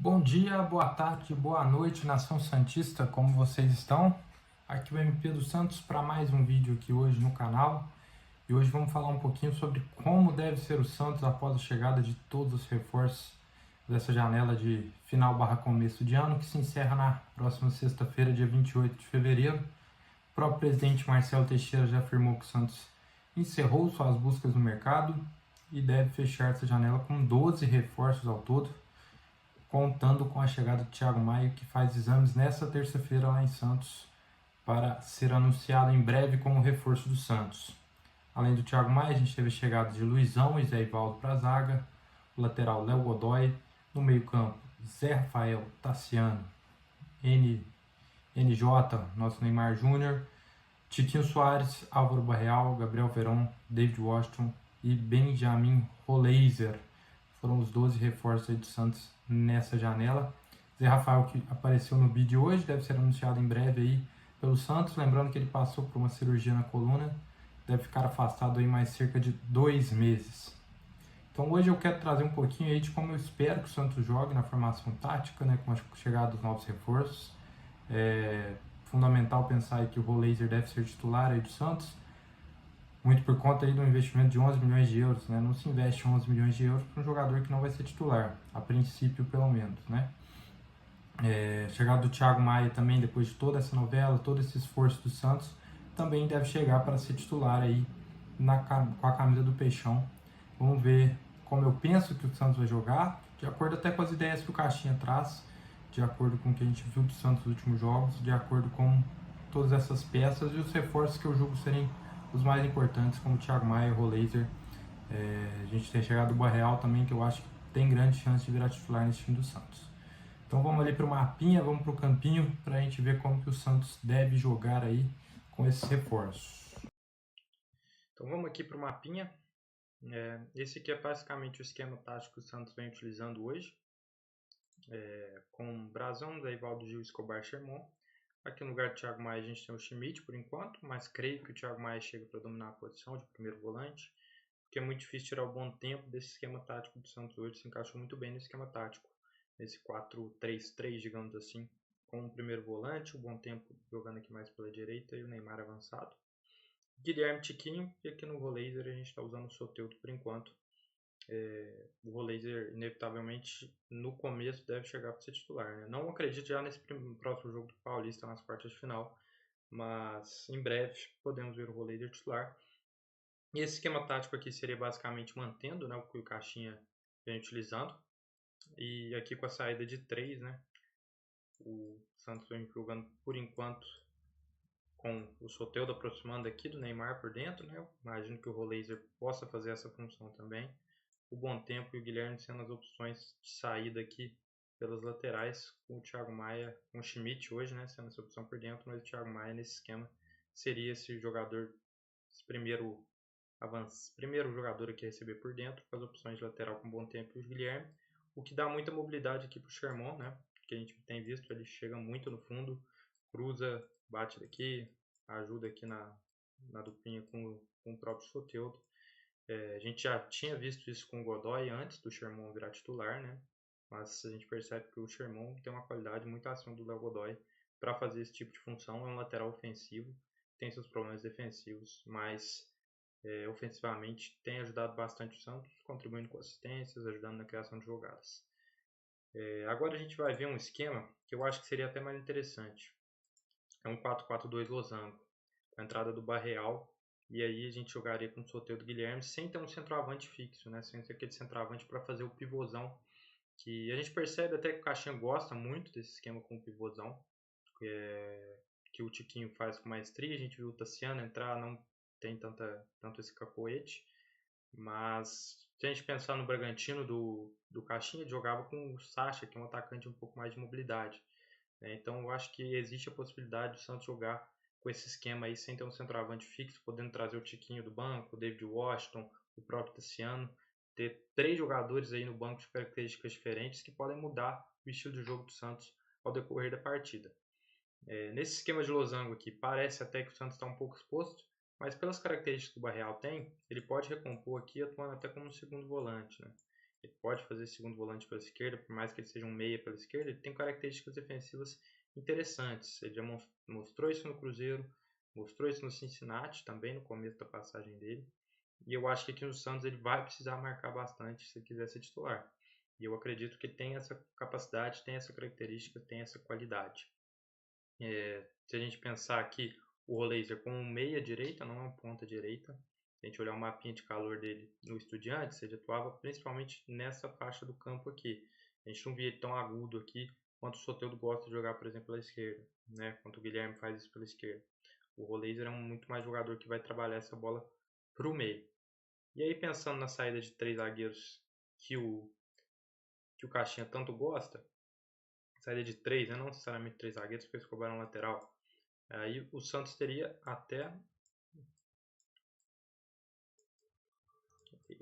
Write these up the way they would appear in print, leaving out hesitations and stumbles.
Bom dia, boa tarde, boa noite, nação santista, como vocês estão? Aqui o MP dos Santos para mais um vídeo aqui hoje no canal. E hoje vamos falar um pouquinho sobre como deve ser o Santos após a chegada de todos os reforços dessa janela de final barra começo de ano, que se encerra na próxima sexta-feira, dia 28 de fevereiro. O próprio presidente Marcelo Teixeira já afirmou que o Santos encerrou suas buscas no mercado e deve fechar essa janela com 12 reforços ao todo, contando com a chegada de Thiago Maia, que faz exames nesta terça-feira lá em Santos, para ser anunciado em breve como reforço do Santos. Além do Thiago Maia, a gente teve a chegada de Luizão e Zé Ivaldo para a zaga, o lateral Léo Godoy, no meio-campo Zé Rafael, Tassiano, NJ, nosso Neymar Júnior, Tiquinho Soares, Álvaro Barreal, Gabriel Verón, David Washington e Benjamin Roleiser. Foram os 12 reforços aí do Santos nessa janela. Zé Rafael, que apareceu no vídeo hoje, deve ser anunciado em breve aí pelo Santos. Lembrando que ele passou por uma cirurgia na coluna, deve ficar afastado aí mais cerca de 2 meses. Então hoje eu quero trazer um pouquinho aí de como eu espero que o Santos jogue na formação tática, né, com a chegada dos novos reforços. É fundamental pensar aí que o Roleiser deve ser titular aí do Santos, muito por conta aí do investimento de 11 milhões de euros, né? Não se investe 11 milhões de euros para um jogador que não vai ser titular, a princípio pelo menos, né? Chegada do Thiago Maia também, depois de toda essa novela, todo esse esforço do Santos, também deve chegar para ser titular aí com a camisa do Peixão. Vamos ver como eu penso que o Santos vai jogar, de acordo até com as ideias que o Caixinha traz, de acordo com o que a gente viu do Santos nos últimos jogos, de acordo com todas essas peças e os reforços que eu julgo serem os mais importantes, como o Thiago Maia, o Roleiser. A gente tem chegado o Barreal também, que eu acho que tem grande chance de virar titular nesse time do Santos. Então vamos ali para o mapinha, vamos para o campinho, para a gente ver como que o Santos deve jogar aí com esses reforços. Então vamos aqui para o mapinha. Esse aqui é basicamente o esquema tático que o Santos vem utilizando hoje, com Brazão, Zé Ivaldo, Gil, Escobar, Sherman. Aqui no lugar do Thiago Maia a gente tem o Schmidt por enquanto, mas creio que o Thiago Maia chega para dominar a posição de primeiro volante, porque é muito difícil tirar o bom tempo desse esquema tático do Santos hoje, se encaixou muito bem no esquema tático, nesse 4-3-3, digamos assim, com o primeiro volante, o bom tempo jogando aqui mais pela direita e o Neymar avançado. Guilherme, Tiquinho, e aqui no Roleiser a gente está usando o Soteldo por enquanto. O Roleiser, inevitavelmente, no começo deve chegar para ser titular, né? Não acredito já nesse próximo jogo do Paulista, nas quartas de final, mas em breve podemos ver o Roleiser titular. E esse esquema tático aqui seria basicamente mantendo, né, o que o Caixinha vem utilizando. E aqui com a saída de 3, né, o Santos vem jogando por enquanto com o Soteldo aproximando aqui do Neymar por dentro, né? Eu imagino que o Roleiser possa fazer essa função também. O Bom Tempo e o Guilherme sendo as opções de saída aqui pelas laterais, com o Thiago Maia, com o Schmidt hoje, né, sendo essa opção por dentro, mas o Thiago Maia nesse esquema seria esse jogador, esse primeiro jogador aqui a receber por dentro, com as opções de lateral com o Bom Tempo e o Guilherme, o que dá muita mobilidade aqui para o Sherman, né, que a gente tem visto, ele chega muito no fundo, cruza, bate daqui, ajuda aqui na duplinha com o próprio Soteldo. A gente já tinha visto isso com o Godoy antes do Sherman virar titular, né? Mas a gente percebe que o Sherman tem uma qualidade muito acima do Léo Godoy para fazer esse tipo de função. É um lateral ofensivo, tem seus problemas defensivos, mas ofensivamente tem ajudado bastante o Santos, contribuindo com assistências, ajudando na criação de jogadas. Agora a gente vai ver um esquema que eu acho que seria até mais interessante. É um 4-4-2 losango, com a entrada do Barreal. E aí a gente jogaria com o Soteldo Guilherme sem ter um centroavante fixo, né? Sem ter aquele centroavante para fazer o pivôzão. Que a gente percebe até que o Caixinha gosta muito desse esquema com o pivôzão. Que o Tiquinho faz com maestria. A gente viu o Tassiano entrar, não tem tanto esse cacoete. Mas se a gente pensar no Bragantino do Caixinha, ele jogava com o Sacha, que é um atacante um pouco mais de mobilidade. Então eu acho que existe a possibilidade do Santos jogar com esse esquema aí sem ter um centroavante fixo, podendo trazer o Tiquinho do banco, o David Washington, o próprio Tassiano, ter 3 jogadores aí no banco de características diferentes que podem mudar o estilo de jogo do Santos ao decorrer da partida. Nesse esquema de losango aqui, parece até que o Santos está um pouco exposto, mas pelas características que o Barreal tem, ele pode recompor aqui atuando até como segundo volante, né? ele pode fazer segundo volante pela esquerda, por mais que ele seja um meia pela esquerda, ele tem características defensivas interessantes. Ele já mostrou isso no Cruzeiro, mostrou isso no Cincinnati também no começo da passagem dele. E eu acho que aqui no Santos ele vai precisar marcar bastante se ele quiser ser titular. E eu acredito que ele tem essa capacidade, tem essa característica, tem essa qualidade. Se a gente pensar aqui o Roleiser como um meia direita, não é uma ponta direita. Se a gente olhar o mapinha de calor dele no Estudiantes, ele atuava principalmente nessa faixa do campo aqui. A gente não via ele tão agudo aqui quanto o Soteldo gosta de jogar, por exemplo, pela esquerda, né? Quanto o Guilherme faz isso pela esquerda. O Roleiser é muito mais jogador que vai trabalhar essa bola para o meio. E aí, pensando na saída de 3 zagueiros que o Caixinha tanto gosta, saída de 3, né? Não necessariamente 3 zagueiros, porque eles cobraram lateral. Aí o Santos teria até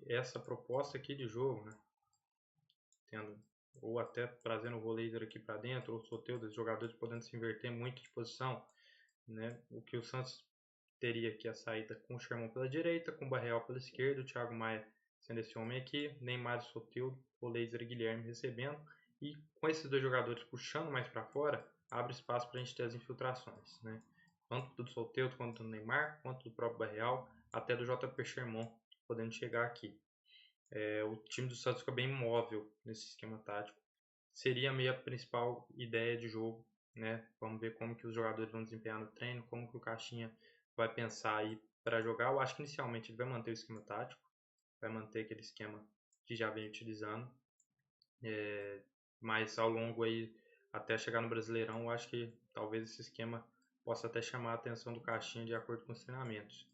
essa proposta aqui de jogo, né? Ou até trazendo o Roleiser aqui para dentro, ou o Soteldo, os jogadores podendo se inverter muito de posição, né? O que o Santos teria aqui a saída com o Sherman pela direita, com o Barreal pela esquerda, o Thiago Maia sendo esse homem aqui, Neymar e Soteldo, Roleiser e Guilherme recebendo, e com esses dois jogadores puxando mais para fora, abre espaço para a gente ter as infiltrações, né? Tanto do Soteldo quanto do Neymar, quanto do próprio Barreal, até do JP Sherman podendo chegar aqui. O time do Santos fica bem móvel nesse esquema tático. Seria a minha principal ideia de jogo, né? Vamos ver como que os jogadores vão desempenhar no treino, como que o Caixinha vai pensar aí para jogar. Eu acho que inicialmente ele vai manter o esquema tático, vai manter aquele esquema que já vem utilizando, mas ao longo aí, até chegar no Brasileirão, eu acho que talvez esse esquema possa até chamar a atenção do Caixinha de acordo com os treinamentos.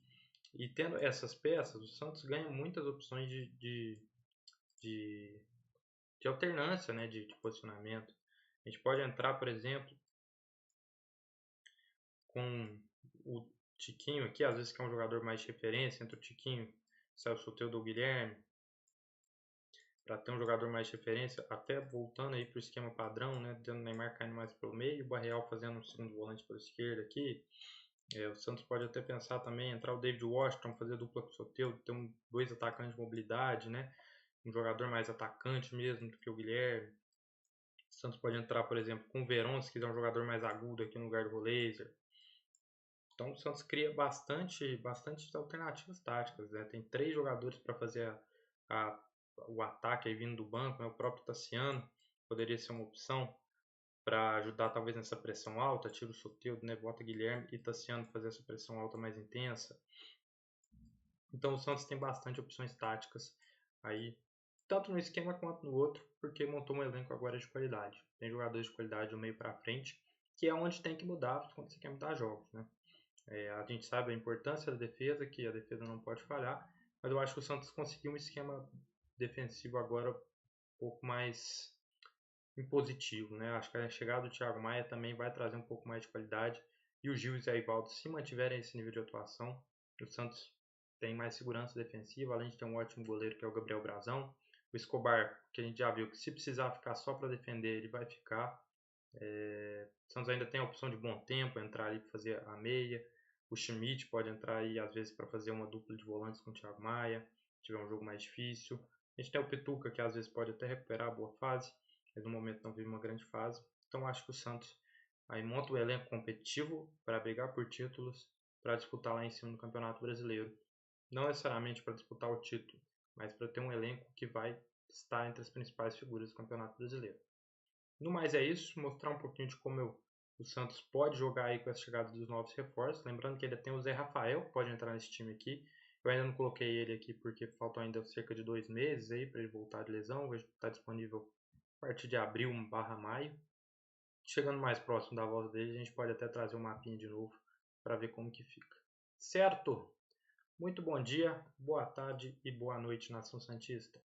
E tendo essas peças, o Santos ganha muitas opções de alternância, né, de posicionamento. A gente pode entrar, por exemplo, com o Tiquinho aqui, às vezes que é um jogador mais de referência, entre o Tiquinho, Celso Soteldo ou Guilherme, para ter um jogador mais de referência, até voltando aí para o esquema padrão, né, tendo o Neymar caindo mais pelo meio, o Barreal fazendo um segundo volante pela esquerda aqui. O Santos pode até pensar também entrar o David Washington, fazer dupla com o Soteldo, ter dois atacantes de mobilidade, né, um jogador mais atacante mesmo do que o Guilherme. O Santos pode entrar, por exemplo, com o Verón, se quiser um jogador mais agudo aqui no lugar do Roleiser. Então o Santos cria bastante alternativas táticas, né? Tem 3 jogadores para fazer o ataque aí vindo do banco, né? O próprio Tassiano poderia ser uma opção para ajudar talvez nessa pressão alta, tira o Soteldo, né? Bota Guilherme e Tassiano fazer essa pressão alta mais intensa. Então o Santos tem bastante opções táticas aí, tanto no esquema quanto no outro, porque montou um elenco agora de qualidade. Tem jogadores de qualidade do meio para frente, que é onde tem que mudar quando você quer mudar jogos, né? A gente sabe a importância da defesa, que a defesa não pode falhar, mas eu acho que o Santos conseguiu um esquema defensivo agora um pouco mais impositivo, né? Acho que a chegada do Thiago Maia também vai trazer um pouco mais de qualidade, e o Gil e o Zé Ivaldo, se mantiverem esse nível de atuação, o Santos tem mais segurança defensiva, além de ter um ótimo goleiro que é o Gabriel Brazão. O Escobar, que a gente já viu que se precisar ficar só para defender, ele vai ficar. O Santos ainda tem a opção de bom tempo, entrar ali para fazer a meia. O Schmidt pode entrar aí às vezes para fazer uma dupla de volantes com o Thiago Maia, se tiver um jogo mais difícil. A gente tem o Pituca, que às vezes pode até recuperar a boa fase, mas no momento não vive uma grande fase. Então acho que o Santos aí monta o elenco competitivo para brigar por títulos, para disputar lá em cima no Campeonato Brasileiro. Não necessariamente para disputar o título, mas para ter um elenco que vai estar entre as principais figuras do Campeonato Brasileiro. No mais é isso, mostrar um pouquinho de como o Santos pode jogar aí com a chegada dos novos reforços. Lembrando que ainda tem o Zé Rafael, que pode entrar nesse time aqui. Eu ainda não coloquei ele aqui porque faltam ainda cerca de 2 meses aí para ele voltar de lesão. Vai estar disponível a partir de abril/maio. Chegando mais próximo da volta dele, a gente pode até trazer um mapinha de novo para ver como que fica. Certo? Muito bom dia, boa tarde e boa noite, Nação Santista.